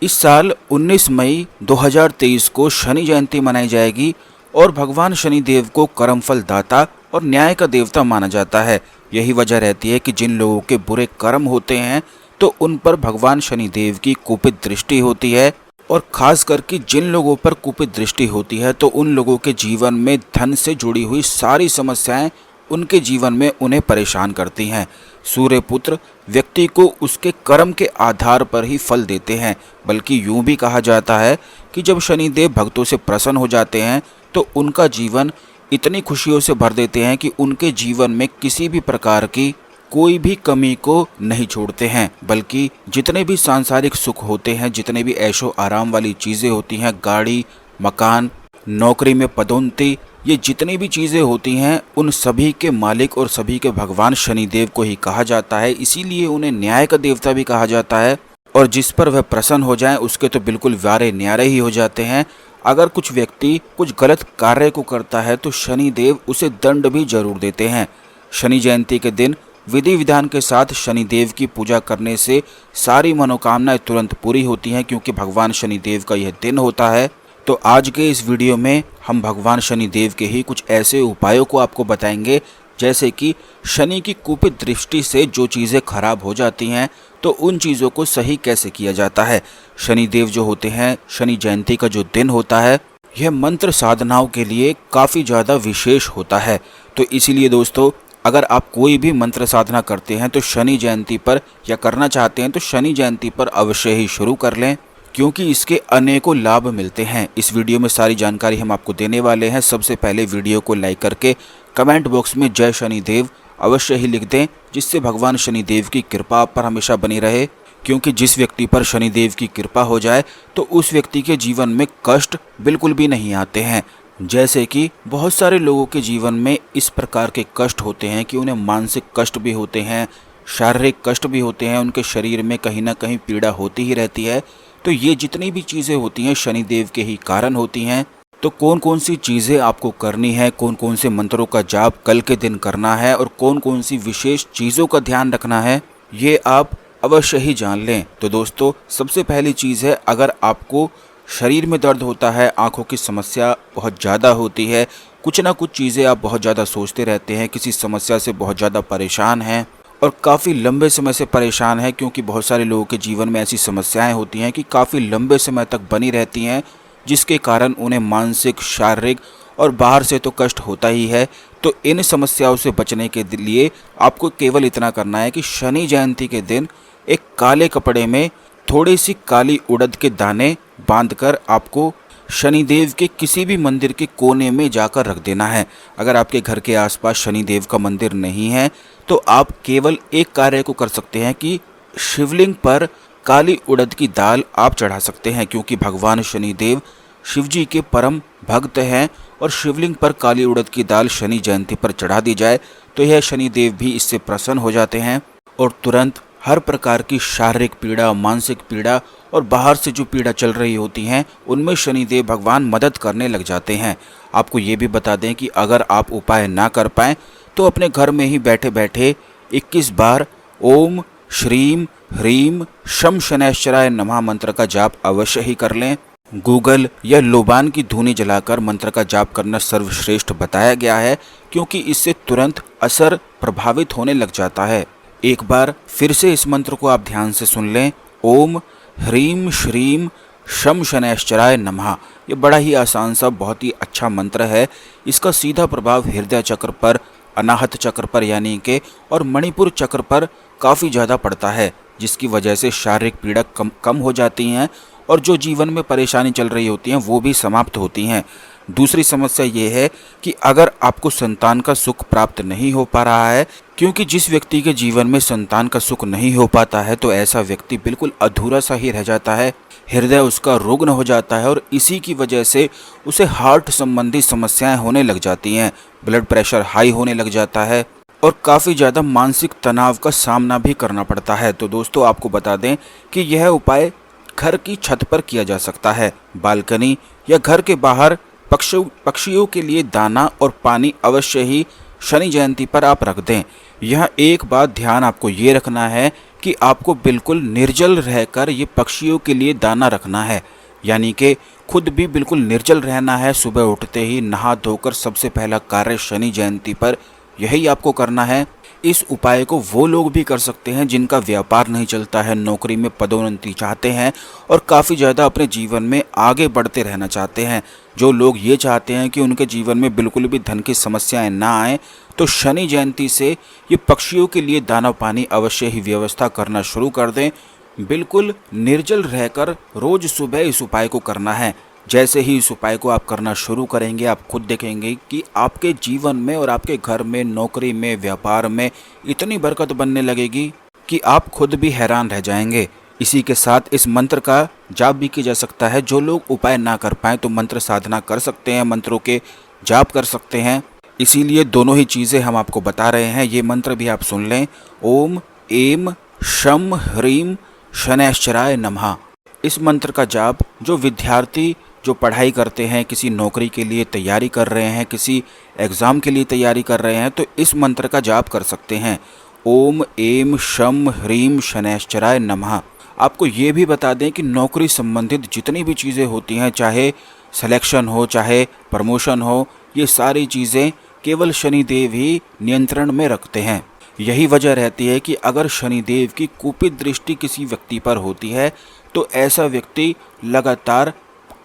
इस साल 19 मई 2023 को शनि जयंती मनाई जाएगी और भगवान शनिदेव को कर्मफल दाता और न्याय का देवता माना जाता है। यही वजह रहती है कि जिन लोगों के बुरे कर्म होते हैं तो उन पर भगवान शनिदेव की कुपित दृष्टि होती है, और खास करके जिन लोगों पर कुपित दृष्टि होती है तो उन लोगों के जीवन में धन से जुड़ी हुई सारी समस्याएं उनके जीवन में उन्हें परेशान करती हैं। सूर्यपुत्र व्यक्ति को उसके कर्म के आधार पर ही फल देते हैं, बल्कि यूं भी कहा जाता है कि जब शनिदेव भक्तों से प्रसन्न हो जाते हैं तो उनका जीवन इतनी खुशियों से भर देते हैं कि उनके जीवन में किसी भी प्रकार की कोई भी कमी को नहीं छोड़ते हैं, बल्कि जितने भी सांसारिक सुख होते हैं, जितने भी ऐशो आराम वाली चीज़ें होती हैं, गाड़ी, मकान, नौकरी में पदोन्नति, ये जितनी भी चीज़ें होती हैं उन सभी के मालिक और सभी के भगवान शनिदेव को ही कहा जाता है। इसीलिए उन्हें न्याय का देवता भी कहा जाता है, और जिस पर वह प्रसन्न हो जाए उसके तो बिल्कुल वारे न्यारे ही हो जाते हैं। अगर कुछ व्यक्ति कुछ गलत कार्य को करता है तो शनिदेव उसे दंड भी जरूर देते हैं। शनि जयंती के दिन विधि विधान के साथ शनिदेव की पूजा करने से सारी मनोकामनाएं तुरंत पूरी होती हैं, क्योंकि भगवान शनिदेव का यह दिन होता है। तो आज के इस वीडियो में हम भगवान शनिदेव के ही कुछ ऐसे उपायों को आपको बताएंगे, जैसे कि शनि की कुपित दृष्टि से जो चीज़ें खराब हो जाती हैं तो उन चीज़ों को सही कैसे किया जाता है। शनिदेव जो होते हैं, शनि जयंती का जो दिन होता है, यह मंत्र साधनाओं के लिए काफ़ी ज़्यादा विशेष होता है। तो इसीलिए दोस्तों, अगर आप कोई भी मंत्र साधना करते हैं तो शनि जयंती पर, या करना चाहते हैं तो शनि जयंती पर अवश्य ही शुरू कर लें, क्योंकि इसके अनेकों लाभ मिलते हैं। इस वीडियो में सारी जानकारी हम आपको देने वाले हैं। सबसे पहले वीडियो को लाइक करके कमेंट बॉक्स में जय शनिदेव अवश्य ही लिख दें, जिससे भगवान शनिदेव की कृपा आप पर हमेशा बनी रहे। क्योंकि जिस व्यक्ति पर शनिदेव की कृपा हो जाए तो उस व्यक्ति के जीवन में कष्ट बिल्कुल भी नहीं आते हैं। जैसे कि बहुत सारे लोगों के जीवन में इस प्रकार के कष्ट होते हैं कि उन्हें मानसिक कष्ट भी होते हैं, शारीरिक कष्ट भी होते हैं, उनके शरीर में कहीं ना कहीं पीड़ा होती ही रहती है। तो ये जितनी भी चीज़ें होती हैं शनिदेव के ही कारण होती हैं। तो कौन कौन सी चीज़ें आपको करनी है, कौन कौन से मंत्रों का जाप कल के दिन करना है, और कौन कौन सी विशेष चीज़ों का ध्यान रखना है, ये आप अवश्य ही जान लें। तो दोस्तों, सबसे पहली चीज़ है, अगर आपको शरीर में दर्द होता है, आँखों की समस्या बहुत ज़्यादा होती है, कुछ ना कुछ चीज़ें आप बहुत ज़्यादा सोचते रहते हैं, किसी समस्या से बहुत ज़्यादा परेशान हैं और काफ़ी लंबे समय से परेशान है, क्योंकि बहुत सारे लोगों के जीवन में ऐसी समस्याएं होती हैं कि काफ़ी लंबे समय तक बनी रहती हैं, जिसके कारण उन्हें मानसिक, शारीरिक और बाहर से तो कष्ट होता ही है। तो इन समस्याओं से बचने के लिए आपको केवल इतना करना है कि शनि जयंती के दिन एक काले कपड़े में थोड़ी सी काली उड़द के दाने बांधकर आपको शनिदेव के किसी भी मंदिर के कोने में जाकर रख देना है। अगर आपके घर के आसपास शनिदेव का मंदिर नहीं है तो आप केवल एक कार्य को कर सकते हैं कि शिवलिंग पर काली उड़द की दाल आप चढ़ा सकते हैं, क्योंकि भगवान शनिदेव शिव जी के परम भक्त हैं, और शिवलिंग पर काली उड़द की दाल शनि जयंती पर चढ़ा दी जाए तो यह शनिदेव भी इससे प्रसन्न हो जाते हैं, और तुरंत हर प्रकार की शारीरिक पीड़ा, मानसिक पीड़ा और बाहर से जो पीड़ा चल रही होती हैं उनमें शनिदेव भगवान मदद करने लग जाते हैं। आपको ये भी बता दें कि अगर आप उपाय ना कर पाएँ तो अपने घर में ही बैठे बैठे 21 बार ओम श्रीम ह्रीम शम शनैश्चराय नमः मंत्र का जाप अवश्य ही कर लें। गूगल या लोबान की धूनी जलाकर मंत्र का जाप करना सर्वश्रेष्ठ बताया गया है, क्योंकि इससे तुरंत असर प्रभावित होने लग जाता है। एक बार फिर से इस मंत्र को आप ध्यान से सुन लें, ओम ह्रीम श्रीम शम शनैश्चराय नमः। ये बड़ा ही आसान सा, बहुत ही अच्छा मंत्र है। इसका सीधा प्रभाव हृदय चक्र पर, अनाहत चक्र पर यानी के, और मणिपुर चक्र पर काफ़ी ज़्यादा पड़ता है, जिसकी वजह से शारीरिक पीड़ा कम हो जाती हैं, और जो जीवन में परेशानी चल रही होती हैं वो भी समाप्त होती हैं। दूसरी समस्या ये है कि अगर आपको संतान का सुख प्राप्त नहीं हो पा रहा है, क्योंकि जिस व्यक्ति के जीवन में संतान का सुख नहीं हो पाता है तो ऐसा व्यक्ति बिल्कुल अधूरा सा ही रह जाता है, हृदय उसका रुग्ण हो जाता है, और इसी की वजह से उसे हार्ट संबंधी समस्याएं होने लग जाती हैं, ब्लड प्रेशर हाई होने लग जाता है, और काफ़ी ज़्यादा मानसिक तनाव का सामना भी करना पड़ता है। तो दोस्तों, आपको बता दें कि यह उपाय घर की छत पर किया जा सकता है, बालकनी या घर के बाहर पक्षियों के लिए दाना और पानी अवश्य ही शनि जयंती पर आप रख दें। यहाँ एक बात ध्यान आपको ये रखना है कि आपको बिल्कुल निर्जल रहकर ये पक्षियों के लिए दाना रखना है, यानी कि खुद भी बिल्कुल निर्जल रहना है। सुबह उठते ही नहा धोकर सबसे पहला कार्य शनि जयंती पर यही आपको करना है। इस उपाय को वो लोग भी कर सकते हैं जिनका व्यापार नहीं चलता है, नौकरी में पदोन्नति चाहते हैं और काफ़ी ज़्यादा अपने जीवन में आगे बढ़ते रहना चाहते हैं। जो लोग ये चाहते हैं कि उनके जीवन में बिल्कुल भी धन की समस्याएं ना आए, तो शनि जयंती से ये पक्षियों के लिए दाना पानी अवश्य ही व्यवस्था करना शुरू कर दें। बिल्कुल निर्जल रहकर रोज सुबह इस उपाय को करना है। जैसे ही इस उपाय को आप करना शुरू करेंगे, आप खुद देखेंगे कि आपके जीवन में और आपके घर में, नौकरी में, व्यापार में इतनी बरकत बनने लगेगी कि आप खुद भी हैरान रह जाएंगे। इसी के साथ इस मंत्र का जाप भी किया जा सकता है। जो लोग उपाय ना कर पाएँ तो मंत्र साधना कर सकते हैं, मंत्रों के जाप कर सकते हैं। इसीलिए दोनों ही चीज़ें हम आपको बता रहे हैं। ये मंत्र भी आप सुन लें। ओम एम शम ह्रीम शनैश्चराय नमः। इस मंत्र का जाप जो विद्यार्थी जो पढ़ाई करते हैं, किसी नौकरी के लिए तैयारी कर रहे हैं, किसी एग्ज़ाम के लिए तैयारी कर रहे हैं, तो इस मंत्र का जाप कर सकते हैं। ओम एम शम ह्रीम शनैश्चराय नमः। आपको ये भी बता दें कि नौकरी संबंधित जितनी भी चीज़ें होती हैं, चाहे सिलेक्शन हो, चाहे प्रमोशन हो, ये सारी चीज़ें केवल शनिदेव ही नियंत्रण में रखते हैं। यही वजह रहती है कि अगर शनिदेव की कुपित दृष्टि किसी व्यक्ति पर होती है तो ऐसा व्यक्ति लगातार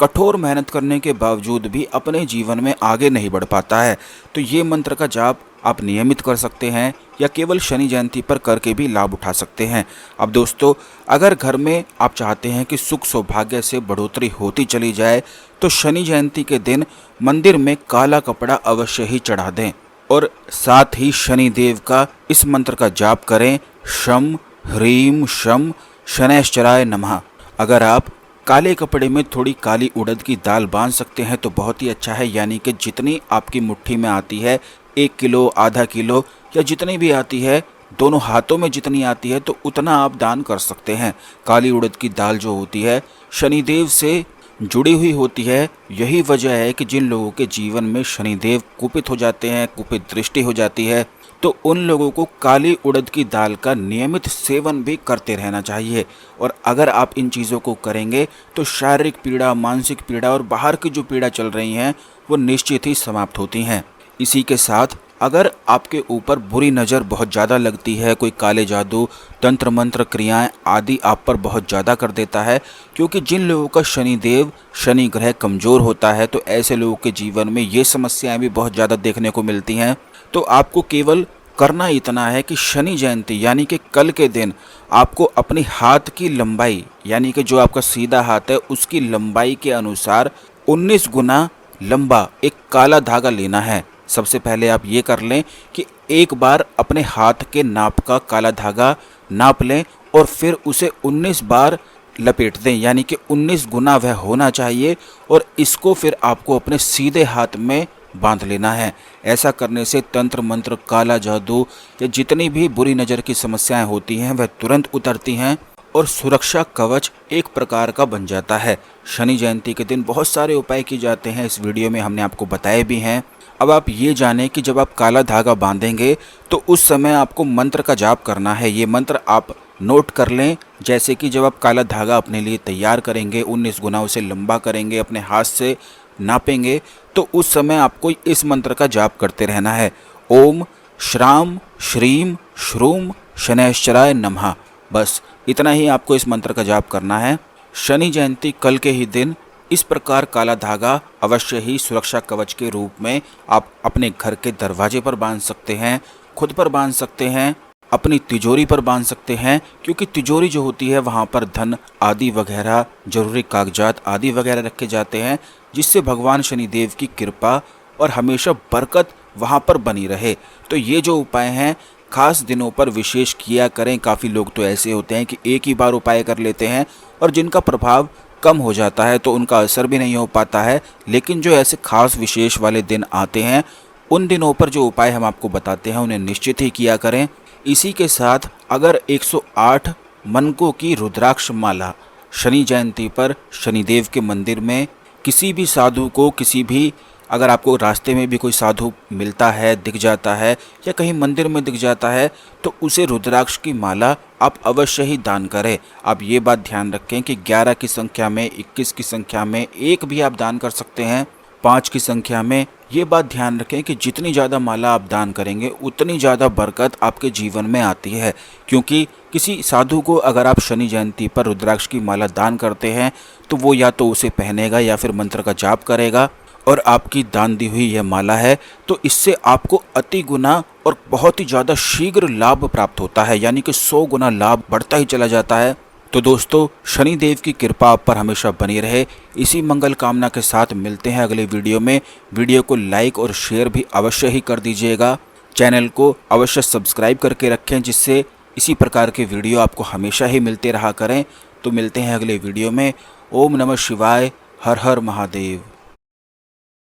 कठोर मेहनत करने के बावजूद भी अपने जीवन में आगे नहीं बढ़ पाता है। तो ये मंत्र का जाप आप नियमित कर सकते हैं या केवल शनि जयंती पर करके भी लाभ उठा सकते हैं। अब दोस्तों, अगर घर में आप चाहते हैं कि सुख सौभाग्य से बढ़ोतरी होती चली जाए, तो शनि जयंती के दिन मंदिर में काला कपड़ा अवश्य ही चढ़ा दें और साथ ही शनि देव का इस मंत्र का जाप करें। शम ह्रीम शम शनैश्चराय नमः। अगर आप काले कपड़े में थोड़ी काली उड़द की दाल बांध सकते हैं तो बहुत ही अच्छा है, यानी कि जितनी आपकी मुट्ठी में आती है, 1 किलो, आधा किलो या जितनी भी आती है, दोनों हाथों में जितनी आती है तो उतना आप दान कर सकते हैं। काली उड़द की दाल जो होती है शनिदेव से जुड़ी हुई होती है। यही वजह है कि जिन लोगों के जीवन में शनिदेव कुपित हो जाते हैं, कुपित दृष्टि हो जाती है, तो उन लोगों को काली उड़द की दाल का नियमित सेवन भी करते रहना चाहिए। और अगर आप इन चीज़ों को करेंगे तो शारीरिक पीड़ा, मानसिक पीड़ा और बाहर की जो पीड़ा चल रही हैं वो निश्चित ही समाप्त होती हैं। इसी के साथ अगर आपके ऊपर बुरी नज़र बहुत ज़्यादा लगती है, कोई काले जादू, तंत्र मंत्र, क्रियाएं आदि आप पर बहुत ज़्यादा कर देता है, क्योंकि जिन लोगों का शनिदेव, शनि ग्रह कमज़ोर होता है, तो ऐसे लोगों के जीवन में ये समस्याएं भी बहुत ज़्यादा देखने को मिलती हैं। तो आपको केवल करना इतना है कि शनि जयंती यानी कि कल के दिन आपको अपनी हाथ की लंबाई, यानी कि जो आपका सीधा हाथ है उसकी लंबाई के अनुसार 19 गुना लंबा एक काला धागा लेना है। सबसे पहले आप ये कर लें कि एक बार अपने हाथ के नाप का काला धागा नाप लें और फिर उसे 19 बार लपेट दें, यानी कि 19 गुना वह होना चाहिए। और इसको फिर आपको अपने सीधे हाथ में बांध लेना है। ऐसा करने से तंत्र मंत्र, काला जादू या जितनी भी बुरी नज़र की समस्याएं होती हैं वह तुरंत उतरती हैं और सुरक्षा कवच एक प्रकार का बन जाता है। शनि जयंती के दिन बहुत सारे उपाय किए जाते हैं, इस वीडियो में हमने आपको बताए भी हैं। अब आप ये जानें कि जब आप काला धागा बांधेंगे तो उस समय आपको मंत्र का जाप करना है। ये मंत्र आप नोट कर लें। जैसे कि जब आप काला धागा अपने लिए तैयार करेंगे, 19 गुना उसे लंबा करेंगे, अपने हाथ से नापेंगे, तो उस समय आपको इस मंत्र का जाप करते रहना है। ओम श्राम श्रीम श्रूम शनैश्चराय नमः। बस इतना ही आपको इस मंत्र का जाप करना है। शनि जयंती कल के ही दिन इस प्रकार काला धागा अवश्य ही सुरक्षा कवच के रूप में आप अपने घर के दरवाजे पर बांध सकते हैं, खुद पर बांध सकते हैं, अपनी तिजोरी पर बांध सकते हैं, क्योंकि तिजोरी जो होती है वहाँ पर धन आदि वगैरह, जरूरी कागजात आदि वगैरह रखे जाते हैं, जिससे भगवान शनिदेव की कृपा और हमेशा बरकत वहाँ पर बनी रहे। तो ये जो उपाय हैं खास दिनों पर विशेष किया करें। काफ़ी लोग तो ऐसे होते हैं कि एक ही बार उपाय कर लेते हैं और जिनका प्रभाव कम हो जाता है तो उनका असर भी नहीं हो पाता है। लेकिन जो ऐसे खास विशेष वाले दिन आते हैं उन दिनों पर जो उपाय हम आपको बताते हैं उन्हें निश्चित ही किया करें। इसी के साथ अगर 108 मनकों की रुद्राक्ष माला शनि जयंती पर शनिदेव के मंदिर में किसी भी साधु को, किसी भी अगर आपको रास्ते में भी कोई साधु मिलता है, दिख जाता है या कहीं मंदिर में दिख जाता है तो उसे रुद्राक्ष की माला आप अवश्य ही दान करें। आप ये बात ध्यान रखें कि 11 की संख्या में, 21 की संख्या में, 1 भी आप दान कर सकते हैं, 5 की संख्या में। ये बात ध्यान रखें कि जितनी ज़्यादा माला आप दान करेंगे उतनी ज़्यादा बरकत आपके जीवन में आती है। क्योंकि किसी साधु को अगर आप शनि जयंती पर रुद्राक्ष की माला दान करते हैं तो वो या तो उसे पहनेगा या फिर मंत्र का जाप करेगा, और आपकी दान दी हुई यह माला है तो इससे आपको अति गुना और बहुत ही ज़्यादा शीघ्र लाभ प्राप्त होता है, यानी कि 100 गुना लाभ बढ़ता ही चला जाता है। तो दोस्तों, शनिदेव की कृपा आप पर हमेशा बनी रहे, इसी मंगल कामना के साथ मिलते हैं अगले वीडियो में। वीडियो को लाइक और शेयर भी अवश्य ही कर दीजिएगा। चैनल को अवश्य सब्सक्राइब करके रखें जिससे इसी प्रकार के वीडियो आपको हमेशा ही मिलते रहा करें। तो मिलते हैं अगले वीडियो में। ओम नमः शिवाय। हर हर महादेव।